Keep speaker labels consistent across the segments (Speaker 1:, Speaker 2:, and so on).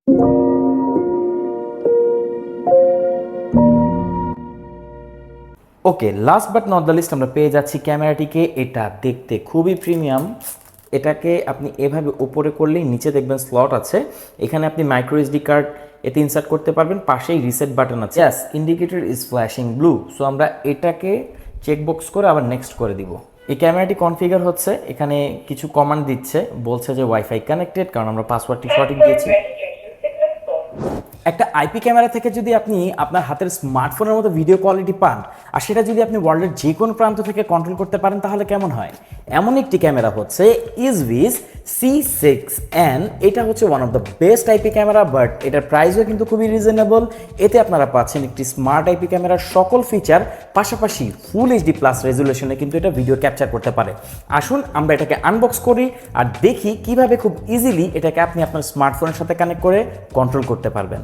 Speaker 1: Okay, last but not the least আমরা পেয়ে যাচ্ছি ক্যামেরাটিকে। এটা দেখতে খুবই প্রিমিয়াম। এটাকে আপনি এভাবে উপরে করলেই নিচে দেখবেন স্লট আছে, এখানে আপনি মাইক্রো এসডি কার্ড এতে ইনসার্ট করতে পারবেন, পাশেই রিসেট বাটন আছে। Yes, indicator is flashing blue. So আমরা এটাকে চেকবক্স করে আবার নেক্সট করে দিব। এই ক্যামেরাটি কনফিগার হচ্ছে, এখানে কিছু কমান্ড দিচ্ছে, বলছে যে ওয়াইফাই কানেক্টেড, কারণ আমরা পাসওয়ার্ডটি সঠিক দিয়েছি। একটা আইপি ক্যামেরা থেকে যদি আপনি আপনার হাতের স্মার্টফোনের মতো ভিডিও কোয়ালিটি পান, আর সেটা যদি আপনি ওয়ার্ল্ডের যে কোনো প্রান্ত থেকে কন্ট্রোল করতে পারেন, তাহলে কেমন হয়? এমন একটি ক্যামেরা হচ্ছে ইজভিস C6N। এটা হচ্ছে one of the best IP camera, but এটার প্রাইসও কিন্তু খুবই রিজনেবল। এতে আপনারা পাচ্ছেন একটি স্মার্ট আইপি ক্যামেরার সকল ফিচার, পাশাপাশি ফুল এইচডি প্লাস রেজুলেশনে কিন্তু এটা ভিডিও ক্যাপচার করতে পারে। আসুন আমরা এটাকে আনবক্স করি আর দেখি কিভাবে খুব ইজিলি এটাকে আপনি আপনার স্মার্টফোনের সাথে কানেক্ট করে কন্ট্রোল করতে পারবেন।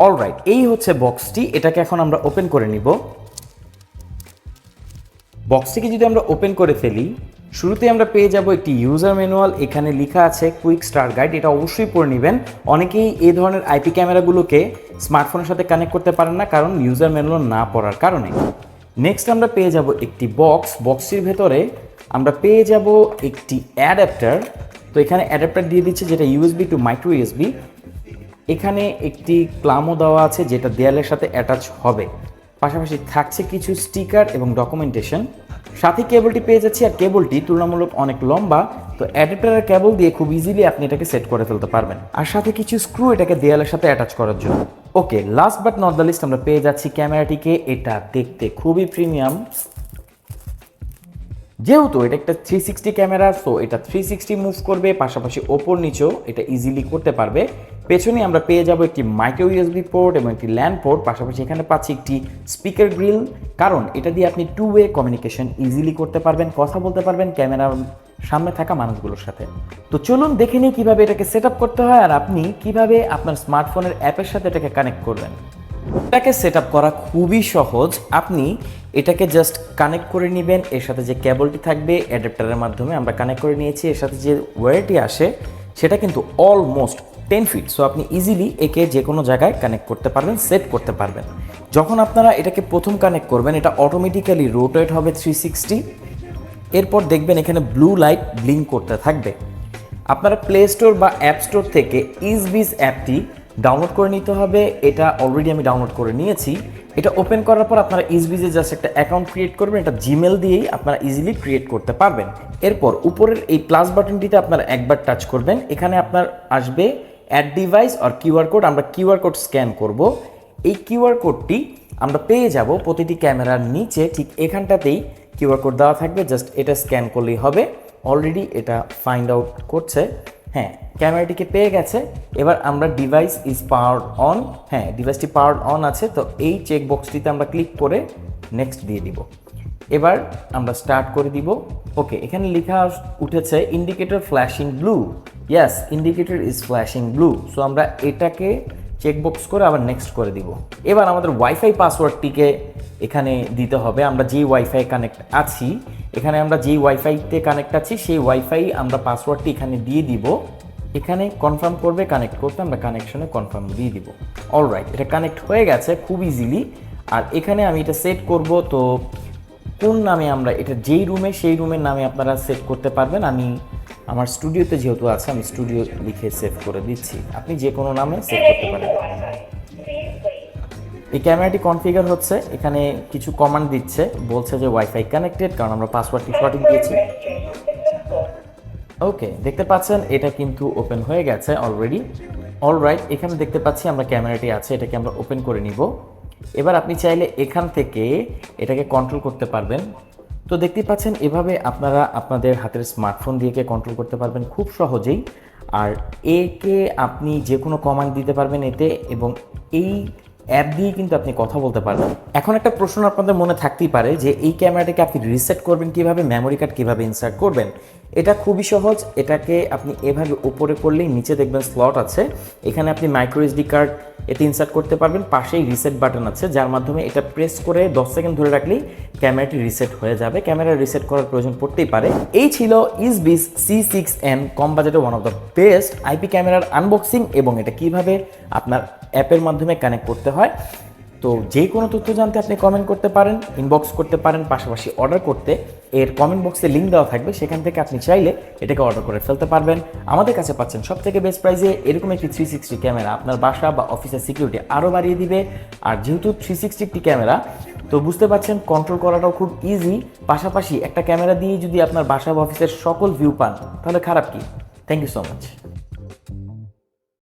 Speaker 1: অলরাইট, এই হচ্ছে বক্সটি। এটাকে এখন আমরা ওপেন করে নিব। বক্সটিকে যদি আমরা ওপেন করে ফেলি, শুরুতে আমরা পেয়ে যাব একটি ইউজার ম্যানুয়াল। এখানে লেখা আছে কুইক স্টার্ট গাইড, এটা অবশ্যই পড়ে নেবেন। অনেকেই এই ধরনের আইপি ক্যামেরাগুলোকে স্মার্টফোনের সাথে কানেক্ট করতে পারেন না, কারণ ইউজার ম্যানুয়াল না পড়ার কারণে। নেক্সট আমরা পেয়ে যাব একটি বক্স। বক্সটির ভেতরে আমরা পেয়ে যাব একটি অ্যাডাপ্টার। তো এখানে অ্যাডাপ্টার দিয়ে দিচ্ছে, যেটা ইউএসবি টু মাইক্রো ইউএসবি। এখানে একটি প্লামও দেওয়া আছে, যেটা দেয়ালের সাথে অ্যাটাচ হবে। পাশাপাশি থাকছে কিছু স্টিকার এবং ডকুমেন্টেশন। সাথে কেবলটি পেয়ে যাচ্ছি, আর কেবলটি তুলনামূলক অনেক লম্বা। তো অ্যাডাপ্টারের কেবল দিয়ে খুব ইজিলি আপনি এটাকে সেট করে ফেলতে পারবেন, আর সাথে কিছু স্ক্রু এটাকে দেয়ালের সাথে অ্যাটাচ করার জন্য। Okay, last but not the least আমরা পেয়ে যাচ্ছি ক্যামেরাটিকে। এটা দেখতে খুবই প্রিমিয়াম। যেহেতু এটা একটা 360 ক্যামেরা, সো এটা 360 মুভ করবে, পাশাপাশি ওপর নিচেও এটা ইজিলি করতে পারবে। পেছনে আমরা পেয়ে যাব একটি মাইক্রো ইউএসবি পোর্ট এবং একটি ল্যান্ড পোর্ট, পাশাপাশি এখানে পাচ্ছি একটি স্পিকার গ্রিল, কারণ এটা দিয়ে আপনি 2 ওয়ে কমিউনিকেশন ইজিলি করতে পারবেন, কথা বলতে পারবেন ক্যামেরার সামনে থাকা মানুষগুলোর সাথে। তো চলুন দেখে নিই কীভাবে এটাকে সেট আপ করতে হয়, আর আপনি কিভাবে আপনার স্মার্টফোনের অ্যাপের সাথে এটাকে কানেক্ট করবেন। এটাকে সেট আপ করা খুবই সহজ। আপনি এটাকে জাস্ট কানেক্ট করে নেবেন। এর সাথে যে কেবলটি থাকবে অ্যাডাপ্টারের মাধ্যমে আমরা কানেক্ট করে নিয়েছি। এর সাথে যে ওয়্যারটি আসে সেটা কিন্তু অলমোস্ট 10 ফিট। সো আপনি ইজিলি একে যে কোনো জায়গায় কানেক্ট করতে পারবেন, সেট করতে পারবেন। যখন আপনারা এটাকে প্রথম কানেক্ট করবেন, এটা অটোমেটিক্যালি রোটেট হবে 360। এরপর দেখবেন এখানে ব্লু লাইট ব্লিঙ্ক করতে থাকবে। আপনারা প্লে স্টোর বা অ্যাপ স্টোর থেকে ইজভিস অ্যাপটি ডাউনলোড করে নিতে হবে। এটা অলরেডি আমি ডাউনলোড করে নিয়েছি। এটা ওপেন করার পর আপনারা ইজভিসে জাস্ট একটা অ্যাকাউন্ট ক্রিয়েট করবেন। এটা জিমেল দিয়েই আপনারা ইজিলি ক্রিয়েট করতে পারবেন। এরপর উপরের এই প্লাস বাটনটিতে আপনারা একবার টাচ করবেন। এখানে আপনার আসবে অ্যাড ডিভাইস আর কিউআর কোড। আমরা কিউআর কোড স্ক্যান করব। এই কিউআর কোডটি আমরা পেয়ে যাব প্রতিটি ক্যামেরার নিচে, ঠিক এখানটাতেই কিউআর কোড দেওয়া থাকবে। জাস্ট এটা স্ক্যান করলেই হবে। অলরেডি এটা ফাইন্ড আউট করছে। হ্যাঁ, ক্যামেরাটিকে পেয়ে গেছে। এবার আমরা ডিভাইস ইজ পাওয়ার্ড অন। হ্যাঁ, ডিভাইসটি পাওয়ার্ড অন আছে। তো এই চেক বক্সটিতে আমরা ক্লিক করে নেক্সট দিয়ে দিব। এবার আমরা স্টার্ট করে দিব। ওকে, এখানে লেখা উঠেছে indicator flashing blue. Yes, indicator is flashing blue. So আমরা এটাকে চেকবক্স করে আবার নেক্সট করে দিব। এবার আমাদের ওয়াইফাই পাসওয়ার্ডটিকে এখানে দিতে হবে। আমরা যেই ওয়াইফাই কানেক্ট আছি, এখানে আমরা যেই ওয়াইফাইতে কানেক্ট আছি সেই ওয়াইফাই আমরা পাসওয়ার্ডটি এখানে দিয়ে দিব। এখানে কনফার্ম করবে কানেক্ট করতে, আমরা কানেকশনে কনফার্ম দিয়ে দিব। অলরাইট, এটা কানেক্ট হয়ে গেছে খুব ইজিলি। আর এখানে আমি এটা সেট করব। তো কোন নামে আমরা এটা যেই রুমে, সেই রুমের নামে আপনারা সেট করতে পারবেন। আমি আমার স্টুডিওতে যেহেতু আছে, আমি স্টুডিও লিখে সেভ করে দিচ্ছি। আপনি যে কোনো নামে সেভ করতে পারেন। এই ক্যামেরাটি কনফিগার হচ্ছে, এখানে কিছু কমান্ড দিচ্ছে, বলছে যে ওয়াইফাই কানেক্টেড, কারণ আমরা পাসওয়ার্ডটি সঠিক দিয়েছি। ওকে, দেখতে পাচ্ছেন এটা কিন্তু ওপেন হয়ে গেছে অলরেডি। অলরাইট, এখানে দেখতে পাচ্ছি আমরা ক্যামেরাটি আছে, এটাকে আমরা ওপেন করে নিব। এবার আপনি চাইলে এখান থেকে এটাকে কন্ট্রোল করতে পারবেন। তো দেখতেই পাচ্ছেন এভাবে আপনারা আপনাদের হাতের স্মার্টফোন দিয়ে কন্ট্রোল করতে পারবেন খুব সহজেই। আর একে আপনি যে কোনো কমান্ড দিতে পারবেন এতে, এবং এই অ্যাপ দিয়ে কিন্তু আপনি কথা বলতে পারবেন। এখন একটা প্রশ্ন আপনাদের মনে থাকতেই পারে যে এই ক্যামেরাটাকে আপনি রিসেট করবেন কিভাবে, মেমোরি কার্ড কিভাবে ইনসার্ট করবেন। এটা খুবই সহজ। এটাকে আপনি এভাবে উপরে করলেই নিচে দেখবেন স্লট আছে, এখানে আপনি মাইক্রো এসডি কার্ড এতে ইনসার্ট করতে পারবেন। পাশেই রিসেট বাটন আছে, যার মাধ্যমে এটা প্রেস করে 10 সেকেন্ড ধরে রাখলেই ক্যামেরাটি রিসেট হয়ে যাবে। ক্যামেরা রিসেট করার প্রয়োজন পড়তেই পারে। এই ছিল ইসবিস C6N কম বাজেটে one of the best IP ক্যামেরার আনবক্সিং এবং এটা কিভাবে আপনার অ্যাপের মাধ্যমে কানেক্ট করতে হয়। তো যে কোনো তথ্য জানতে আপনি কমেন্ট করতে পারেন, ইনবক্স করতে পারেন, পাশাপাশি অর্ডার করতে এর কমেন্ট বক্সে লিঙ্ক দেওয়া থাকবে, সেখান থেকে আপনি চাইলে এটাকে অর্ডার করে ফেলতে পারবেন। আমাদের কাছে পাচ্ছেন সবথেকে বেস্ট প্রাইসে এরকম একটি 360 ক্যামেরা, আপনার বাসা বা অফিসের সিকিউরিটি আরও বাড়িয়ে দিবে। আর যেহেতু 360 একটি ক্যামেরা, তো বুঝতে পারছেন কন্ট্রোল করাটাও খুব ইজি। পাশাপাশি একটা ক্যামেরা দিয়ে যদি আপনার বাসা বা অফিসের সকল ভিউ পান তাহলে খারাপ কি? Thank you so much.